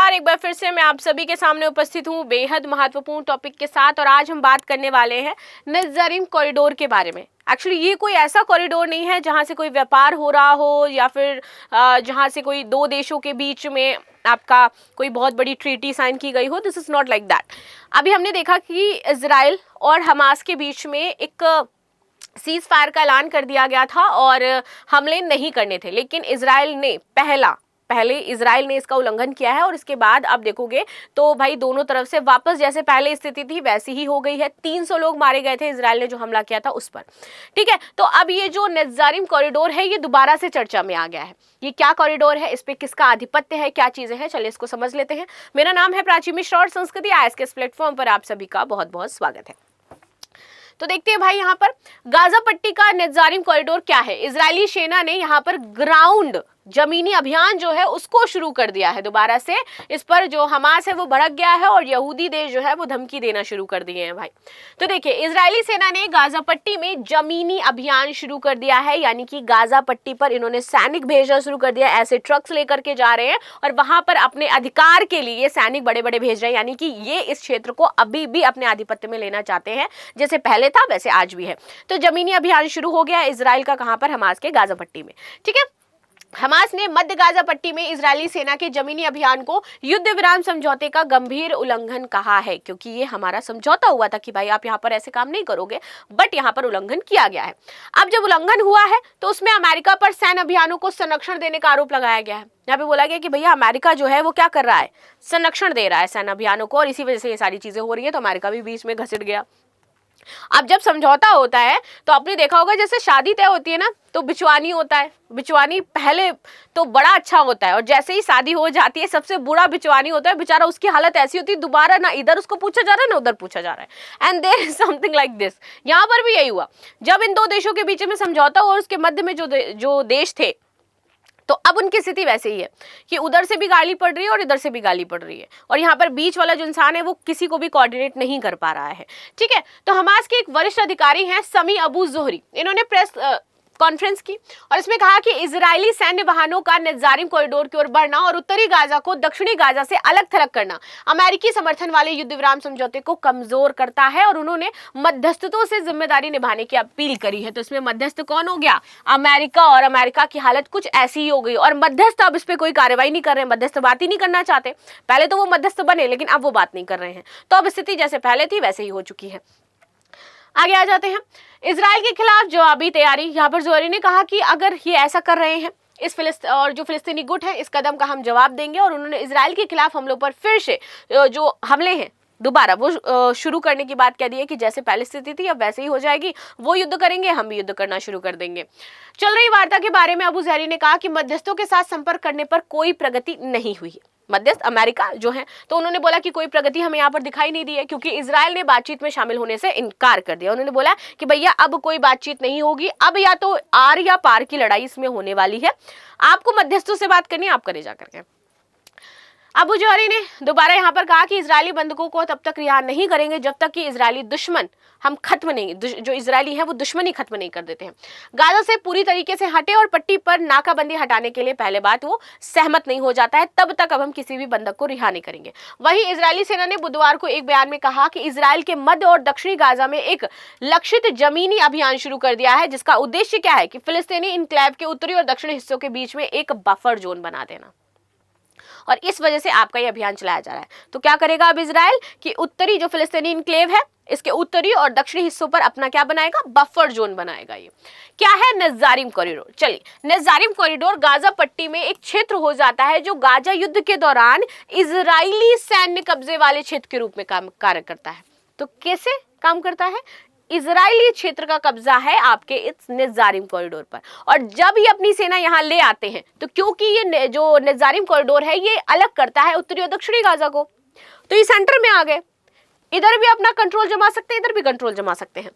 नमस्कार, एक बार फिर से मैं आप सभी के सामने उपस्थित हूँ बेहद महत्वपूर्ण टॉपिक के साथ। और आज हम बात करने वाले हैं नज़ारिम कॉरिडोर के बारे में। एक्चुअली ये कोई ऐसा कॉरिडोर नहीं है जहाँ से कोई व्यापार हो रहा हो या फिर जहाँ से कोई दो देशों के बीच में आपका कोई बहुत बड़ी ट्रीटी साइन की गई हो। This is not like that. अभी हमने देखा कि इजराइल और हमास के बीच में एक सीज फायर का ऐलान कर दिया गया था और हमले नहीं करने थे, लेकिन इजराइल ने पहले इजराइल ने इसका उल्लंघन किया है और इसके बाद अब देखोगे तो भाई दोनों तरफ से वापस जैसे पहले स्थिति थी वैसी ही हो गई है। 300 लोग मारे गए थे इजराइल ने जो हमला किया था उस पर। ठीक है, तो अब ये जो नज़ारिम कॉरिडोर है ये दोबारा से चर्चा में आ गया है। ये क्या कॉरिडोर है, इस पे किसका आधिपत्य है, क्या चीजें हैं, चलिए इसको समझ लेते हैं। मेरा नाम है प्राची मिश्रा और संस्कृति आईएएस के इस प्लेटफॉर्म पर आप सभी का बहुत बहुत स्वागत है। तो देखते हैं भाई यहाँ पर गाजा पट्टी का नज़ारिम कॉरिडोर क्या है। इजरायली सेना ने यहाँ पर ग्राउंड जमीनी अभियान जो है उसको शुरू कर दिया है दोबारा से। इस पर जो हमास है वो भड़क गया है और यहूदी देश जो है वो धमकी देना शुरू कर दिए हैं भाई। तो देखिए, इजरायली सेना ने गाजा पट्टी में जमीनी अभियान शुरू कर दिया है, यानी कि गाजा पट्टी पर इन्होंने सैनिक भेजना शुरू कर दिया। ऐसे ट्रक्स लेकर के जा रहे हैं और वहां पर अपने अधिकार के लिए सैनिक बड़े बड़े भेज रहे हैं, यानी कि ये इस क्षेत्र को अभी भी अपने आधिपत्य में लेना चाहते हैं। जैसे पहले था वैसे आज भी है। तो जमीनी अभियान शुरू हो गया इजराइल का, कहां पर, हमास के गाजा पट्टी में। ठीक है, हमास ने मध्य गाजा पट्टी में इजरायली सेना के जमीनी अभियान को युद्ध विराम समझौते का गंभीर उल्लंघन कहा है, क्योंकि ये हमारा समझौता हुआ था कि भाई आप यहाँ पर ऐसे काम नहीं करोगे, बट यहाँ पर उल्लंघन किया गया है। अब जब उल्लंघन हुआ है तो उसमें अमेरिका पर सैन्य अभियानों को संरक्षण देने का आरोप लगाया गया है। यहाँ पे बोला गया कि भैया अमेरिका जो है वो क्या कर रहा है, संरक्षण दे रहा है सैन्य अभियानों को, और इसी वजह से ये सारी चीजें हो रही है। तो अमेरिका भी बीच में घसीट गया। अब जब समझौता होता है तो आपने देखा होगा जैसे शादी तय होती है ना, तो बिचवानी होता है। बिचवानी पहले तो बड़ा अच्छा होता है और जैसे ही शादी हो जाती है सबसे बुरा बिचवानी होता है। बेचारा, उसकी हालत ऐसी होती है दोबारा ना इधर उसको पूछा जा रहा है ना उधर पूछा जा रहा है। And there is something like this. यहाँ पर भी यही हुआ। जब इन दो देशों के बीच में समझौता हुआ और उसके मध्य में जो देश थे, तो अब उनकी स्थिति वैसे ही है कि उधर से भी गाली पड़ रही है और इधर से भी गाली पड़ रही है, और यहाँ पर बीच वाला जो इंसान है वो किसी को भी कोऑर्डिनेट नहीं कर पा रहा है। ठीक है, तो हमास के एक वरिष्ठ अधिकारी हैं समी अबू जोहरी, इन्होंने प्रेस कॉन्फ्रेंस की और इसमें कहा कि इजरायली सैन्य वाहनों का नज़ारिम कॉरिडोर की ओर बढ़ना और उत्तरी गाजा को दक्षिणी गाजा से अलग थलग करना अमेरिकी समर्थन वाले युद्ध विराम समझौते को कमजोर करता है, और उन्होंने मध्यस्थों से जिम्मेदारी निभाने की अपील करी है। तो इसमें मध्यस्थ कौन हो गया, अमेरिका, और अमेरिका की हालत कुछ ऐसी ही हो गई। और मध्यस्थ अब इस पर कोई कार्रवाई नहीं कर रहे हैं, मध्यस्थ बात ही नहीं करना चाहते। पहले तो वो मध्यस्थ बने लेकिन अब वो बात नहीं कर रहे हैं। तो अब स्थिति जैसे पहले थी वैसे ही हो चुकी है। आगे आ जाते हैं, इजराइल के खिलाफ जवाबी तैयारी। यहाँ पर जोहरी ने कहा कि अगर ये ऐसा कर रहे हैं और जो फिलिस्तीनी गुट है, इस कदम का हम जवाब देंगे। और उन्होंने इजराइल के खिलाफ हमलों पर फिर से जो हमले हैं दोबारा वो शुरू करने की बात कह दी है कि जैसे पहले स्थिति थी अब वैसे ही हो जाएगी। वो युद्ध करेंगे, हम भी युद्ध करना शुरू कर देंगे। चल रही वार्ता के बारे में अबू जोहरी ने कहा कि मध्यस्थों के साथ संपर्क करने पर कोई प्रगति नहीं हुई है। मध्यस्थ अमेरिका जो है, तो उन्होंने बोला कि कोई प्रगति हमें यहाँ पर दिखाई नहीं दी है, क्योंकि इजराइल ने बातचीत में शामिल होने से इनकार कर दिया। उन्होंने बोला कि भैया अब कोई बातचीत नहीं होगी, अब या तो आर या पार की लड़ाई इसमें होने वाली है। आपको मध्यस्थों से बात करनी है, आप करे जाकर के। अबू जोहरी ने दोबारा यहाँ पर कहा कि इजरायली बंधकों को तब तक रिहा नहीं करेंगे जब तक कि इजरायली दुश्मन हम खत्म नहीं, जो इजरायली है वो दुश्मनी खत्म नहीं कर देते हैं। गाजा से पूरी तरीके से हटे और पट्टी पर नाकाबंदी हटाने के लिए पहले बात वो सहमत नहीं हो जाता है, तब तक अब हम किसी भी बंधक को रिहा नहीं करेंगे। वहीं इजरायली सेना ने बुधवार को एक बयान में कहा कि इजराइल के मध्य और दक्षिणी गाजा में एक लक्षित जमीनी अभियान शुरू कर दिया है, जिसका उद्देश्य क्या है कि फिलिस्तीनी इनक्लेव के उत्तरी और दक्षिणी हिस्सों के बीच में एक बफर जोन बना देना, और इस वजह से आपका ये अभियान चलाया जा रहा है। तो क्या करेगा अब इजराइल कि उत्तरी जो फिलिस्तीनी इनक्लेव है इसके उत्तरी और दक्षिणी हिस्सों पर अपना क्या बनाएगा, बफर जोन बनाएगा। ये क्या है, नज़ारिम कॉरिडोर। चलिए, नज़ारिम कॉरिडोर गाजा पट्टी में एक क्षेत्र हो जाता है जो गाजा युद्ध के दौरान इजरायली सैन्य कब्जे वाले क्षेत्र के रूप में कार्य करता है। तो कैसे काम करता है, इजरायली क्षेत्र का कब्जा है आपके इस नज़ारिम कॉरिडोर पर, और जब ये अपनी सेना यहाँ ले आते हैं तो क्योंकि ये जो नज़ारिम कॉरिडोर है ये अलग करता है उत्तरी और दक्षिणी गाजा को, तो ये सेंटर में आ गए। इधर भी अपना कंट्रोल जमा सकते हैं, इधर भी कंट्रोल जमा सकते हैं।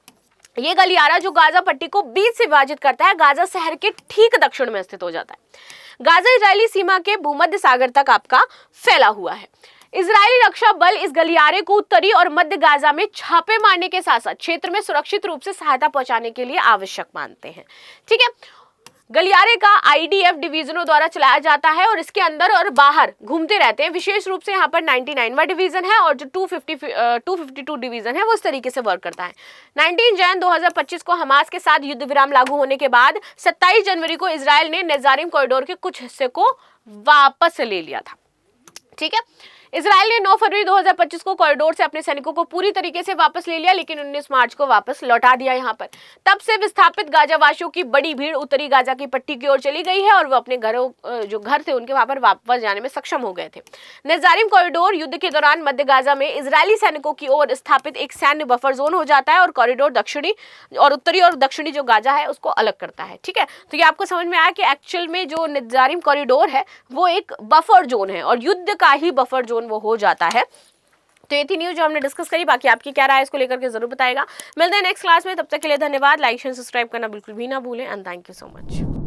ये गलियारा जो गाजा पट्टी को बीच से विभाजित करता है, गाजा शहर के ठीक दक्षिण में स्थित हो जाता है। गाजा इजरायली सीमा के भूमध्य सागर तक आपका फैला हुआ है। इजरायली रक्षा बल इस गलियारे को उत्तरी और मध्य गाजा में छापे मारने के साथ साथ क्षेत्र में सुरक्षित रूप से सहायता पहुंचाने के लिए आवश्यक मानते हैं। ठीक है, गलियारे का आईडीएफ डिवीजनों द्वारा चलाया जाता है और इसके अंदर और बाहर घूमते रहते हैं। विशेष रूप से यहाँ पर 99वां डिवीजन है और जो 252 डिवीजन है वो इस तरीके से वर्क करता है। 19 जनवरी 2025 को हमास के साथ युद्ध विराम लागू होने के बाद 27 जनवरी को इजराइल ने नेजारिम कॉरिडोर के कुछ हिस्से को वापस ले लिया था। ठीक है, इजराइल ने 9 फरवरी 2025 को कॉरिडोर से अपने सैनिकों को पूरी तरीके से वापस ले लिया, लेकिन 19 मार्च को वापस लौटा दिया। यहाँ पर तब से विस्थापित गाजावासियों की बड़ी भीड़ उत्तरी गाजा की पट्टी की ओर चली गई है और वो अपने घरों जो घर थे उनके वहां पर वापस जाने में सक्षम हो गए थे। नेजारिम कॉरिडोर युद्ध के दौरान मध्य गाजा में इजरायली सैनिकों की ओर स्थापित एक सैन्य बफर जोन हो जाता है और कॉरिडोर दक्षिणी और उत्तरी और दक्षिणी जो गाजा है उसको अलग करता है। ठीक है, तो ये आपको समझ में आया कि एक्चुअल में जो नेजारिम कॉरिडोर है वो एक बफर जोन है और युद्ध का ही बफर जोन वो हो जाता है। तो ये थी न्यूज जो हमने डिस्कस करी। बाकी आपकी क्या राय है इसको लेकर के जरूर बताएगा। मिलते हैं नेक्स्ट क्लास में, तब तक के लिए धन्यवाद। लाइक शेयर सब्सक्राइब करना बिल्कुल भी ना भूलें and thank you so much.